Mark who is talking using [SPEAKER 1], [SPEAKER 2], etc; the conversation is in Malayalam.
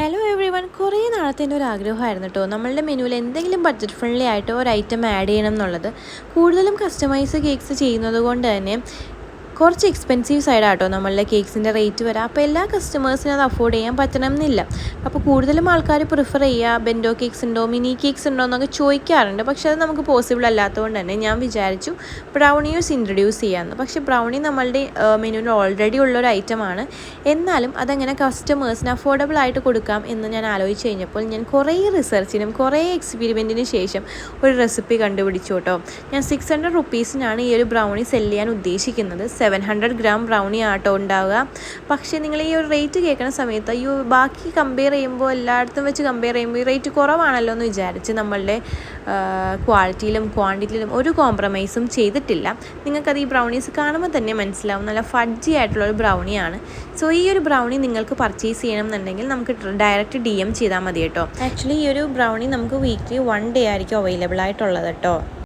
[SPEAKER 1] ഹലോ എവ്രി വൺ, കുറേ നാളത്തെ എൻ്റെ ഒരു ആഗ്രഹമായിരുന്നു കേട്ടോ നമ്മളുടെ മെനുവിൽ എന്തെങ്കിലും ബഡ്ജറ്റ് ഫ്രണ്ട്ലി ആയിട്ട് ഒരു ഐറ്റം ആഡ് ചെയ്യണം എന്നുള്ളത്. കൂടുതലും കസ്റ്റമൈസ് കേക്ക്സ് ചെയ്യുന്നത് കൊണ്ട് തന്നെ കുറച്ച് എക്സ്പെൻസീവ് സൈഡാട്ടോ നമ്മളുടെ കേക്ക്സിൻ്റെ റേറ്റ് വരാം. അപ്പോൾ എല്ലാ കസ്റ്റമേഴ്സിനും അത് അഫോർഡ് ചെയ്യാൻ പറ്റണം എന്നില്ല. അപ്പോൾ കൂടുതലും ആൾക്കാർ പ്രിഫർ ചെയ്യുക ബെൻഡോ കേക്ക്സ് ഉണ്ടോ, മിനി കേക്ക്സ് ഉണ്ടോ എന്നൊക്കെ ചോദിക്കാറുണ്ട്. പക്ഷേ അത് നമുക്ക് പോസിബിൾ അല്ലാത്തതുകൊണ്ട് തന്നെ ഞാൻ വിചാരിച്ചു ബ്രൗണീസ് ഇൻട്രൊഡ്യൂസ് ചെയ്യാമെന്ന്. പക്ഷേ ബ്രൗണി നമ്മളുടെ മെനുവിൽ ഓൾറെഡി ഉള്ളൊരു ഐറ്റമാണ്. എന്നാലും അതെങ്ങനെ കസ്റ്റമേഴ്സിന് അഫോർഡബിൾ ആയിട്ട് കൊടുക്കാം എന്ന് ഞാൻ ആലോചിച്ച് കഴിഞ്ഞപ്പോൾ ഞാൻ കുറേ റിസർച്ചിനും കുറേ എക്സ്പെരിമെൻറ്റിനും ശേഷം ഒരു റെസിപ്പി കണ്ടുപിടിച്ചു കേട്ടോ. ഞാൻ 600 റുപ്പീസിനാണ് ഈ ഒരു ബ്രൗണി സെല് ചെയ്യാൻ ഉദ്ദേശിക്കുന്നത്. 700 ഗ്രാം ബ്രൗണി ആട്ടോ ഉണ്ടാവുക. പക്ഷേ നിങ്ങൾ ഈ ഒരു റേറ്റ് കേൾക്കുന്ന സമയത്ത് ബാക്കി കമ്പയർ ചെയ്യുമ്പോൾ എല്ലായിടത്തും വെച്ച് കമ്പയർ ചെയ്യുമ്പോൾ ഈ റേറ്റ് കുറവാണല്ലോ എന്ന് വിചാരിച്ച് നമ്മളുടെ ക്വാളിറ്റിയിലും ക്വാണ്ടിറ്റിയിലും ഒരു കോംപ്രമൈസും ചെയ്തിട്ടില്ല. നിങ്ങൾക്കത് ഈ ബ്രൗണീസ് കാണുമ്പോൾ തന്നെ മനസ്സിലാവും, നല്ല ഫഡ്ജി ആയിട്ടുള്ളൊരു ബ്രൗണിയാണ്. സോ ഈ ഒരു ബ്രൗണി നിങ്ങൾക്ക് പർച്ചേസ് ചെയ്യണം എന്നുണ്ടെങ്കിൽ നമുക്ക് ഡയറക്റ്റ് DM ചെയ്താൽ മതി കേട്ടോ. ആക്ച്വലി ഈ ഒരു ബ്രൗണി നമുക്ക് വീക്ക്ലി 1 ഡേ ആയിരിക്കും അവൈലബിൾ ആയിട്ടുള്ളത് കേട്ടോ.